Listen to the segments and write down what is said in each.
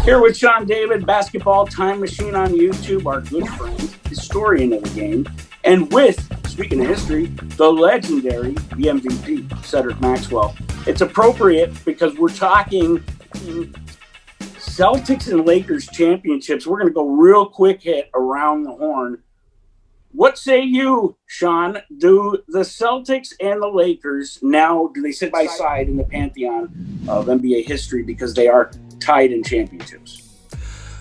Here with Sean David, Basketball Time Machine on YouTube, our good friend, historian of the game, and with, speaking of history, the legendary, the MVP, Cedric Maxwell. It's appropriate because we're talking Celtics and Lakers championships. We're going to go real quick hit around the horn. What say you, Sean? Do the Celtics and the Lakers now, do they sit by side in the pantheon of NBA history because they are tied in championships?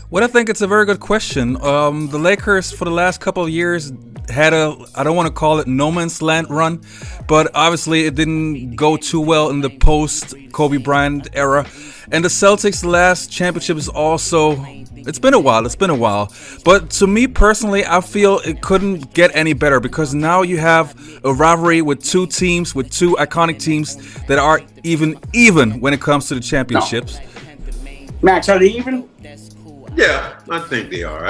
Well, I think it's a very good question. The Lakers, for the last couple of years, had I don't want to call it no man's land run, but obviously it didn't go too well in the post-Kobe Bryant era. And the Celtics' last championship is also, it's been a while. But to me personally, I feel it couldn't get any better because now you have a rivalry with two teams, with two iconic teams that are even when it comes to the championships. No. Max, are they even? Yeah, I think they are.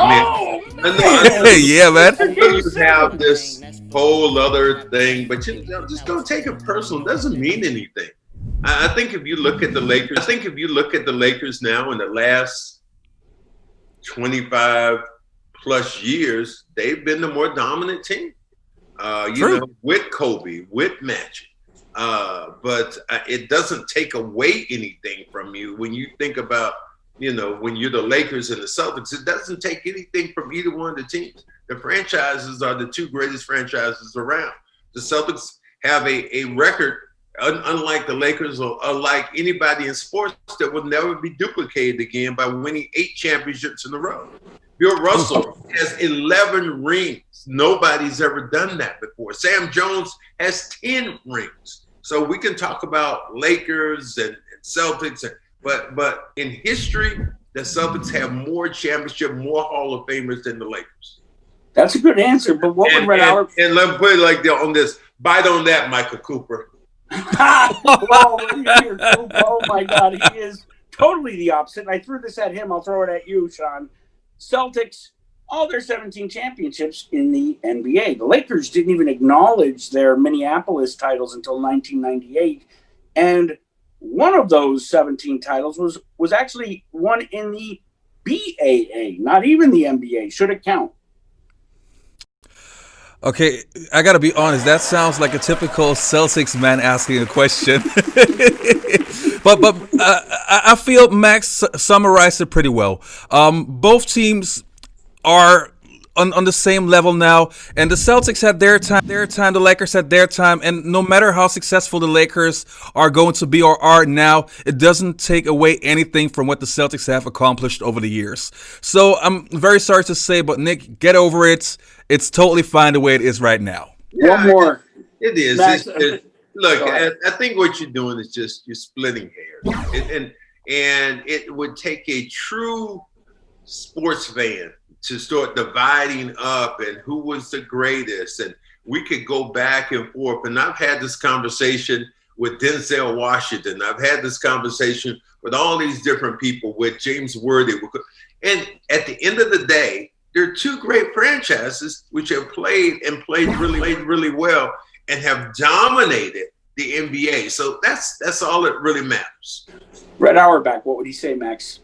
Yeah, man. You have this whole other thing, but you just don't take it personal. It doesn't mean anything. I think if you look at the Lakers, now in the last 25 plus years, they've been the more dominant team. With Kobe, with Magic. But it doesn't take away anything from you when you think about, when you're the Lakers and the Celtics. It doesn't take anything from either one of the teams. The franchises are the two greatest franchises around. The Celtics have a record, unlike the Lakers or unlike anybody in sports, that will never be duplicated again by winning 8 championships in a row. Bill Russell has 11 rings. Nobody's ever done that before. Sam Jones has 10 rings. So we can talk about Lakers and Celtics, but in history, the Celtics have more championship, more Hall of Famers than the Lakers. That's a good answer, but what would Red Allen... And let me put it like that on this. Bite on that, Michael Cooper. Oh, my God. He is totally the opposite. And I threw this at him. I'll throw it at you, Sean. Celtics, all their 17 championships in the NBA. The Lakers didn't even acknowledge their Minneapolis titles until 1998. And one of those 17 titles was actually won in the BAA, not even the NBA. Should it count? Okay, I gotta be honest. That sounds like a typical Celtics man asking a question. but I feel Max summarized it pretty well. Both teams are on the same level now, and the Celtics had their time, the Lakers had their time, and no matter how successful the Lakers are going to be or are now, it doesn't take away anything from what the Celtics have accomplished over the years. So I'm very sorry to say, but Nick, get over it. It's totally fine the way it is right now. Yeah, one more. It is. Max, look, I think what you're doing is just you're splitting hairs, and it would take a true sports fan to start dividing up and who was the greatest, and we could go back and forth. And I've had this conversation with Denzel Washington. I've had this conversation with all these different people, with James Worthy. And at the end of the day, there are two great franchises which have played really well and have dominated the NBA. So that's all that really matters. Red Auerbach, what would he say, Max?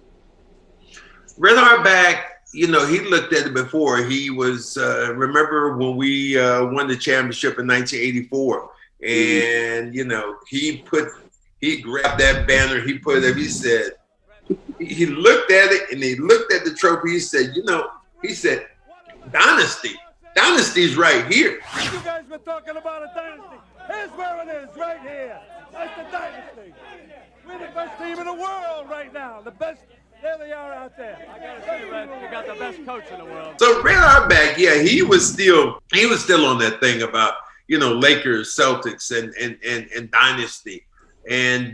Red Auerbach, he looked at it before. He was, remember when we won the championship in 1984, and, he grabbed that banner, he put it up, he said, he looked at it and he looked at the trophy, he said, Dynasty's right here. You guys been talking about a dynasty. Here's where it is, right here. That's the dynasty. We're the best team in the world right now. The best. There they are out there. I gotta say, Red, you got the best coach in the world. So Red Auerbach, yeah, he was still on that thing about Lakers, Celtics, and dynasty.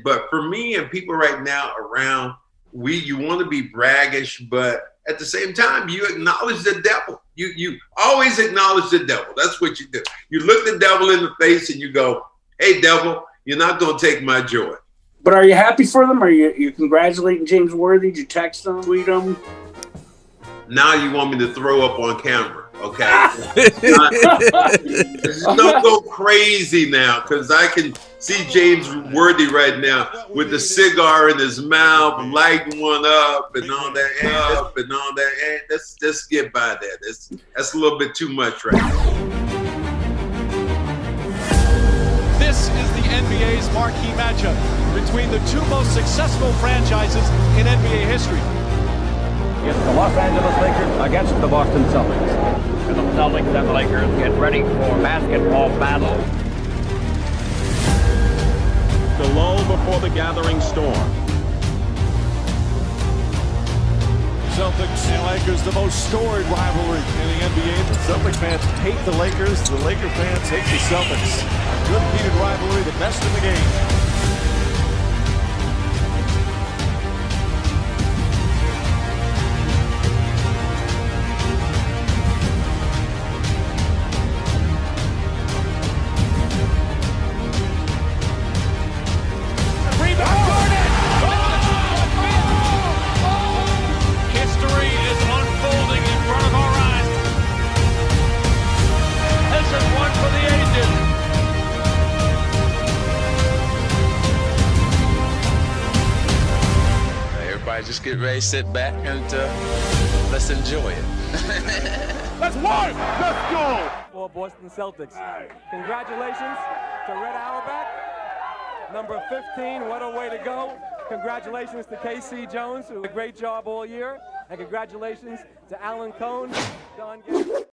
But for me and people right now around, you want to be braggish, but at the same time, you acknowledge the devil. You always acknowledge the devil. That's what you do. You look the devil in the face and you go, "Hey, devil, you're not going to take my joy." But are you happy for them? Are you congratulating James Worthy? Did you text them, tweet them? Now you want me to throw up on camera. Okay, just don't go crazy now, because I can see James Worthy right now with the cigar in his mouth, lighting one up and all that. Hey, let's get by that. That's a little bit too much right now. This is the NBA's marquee matchup between the two most successful franchises in NBA history. It's the Los Angeles Lakers against the Boston Celtics. The Celtics and Lakers get ready for basketball battle. The lull before the gathering storm. Celtics and Lakers, the most storied rivalry in the NBA. The Celtic fans hate the Lakers. The Laker fans hate the Celtics. A good heated rivalry, the best in the game. Just get ready, sit back, and let's enjoy it. Let's work! Let's go! For Boston Celtics. Congratulations to Red Auerbach, number 15. What a way to go. Congratulations to KC Jones, who did a great job all year. And congratulations to Alan Cohn, Don Gay.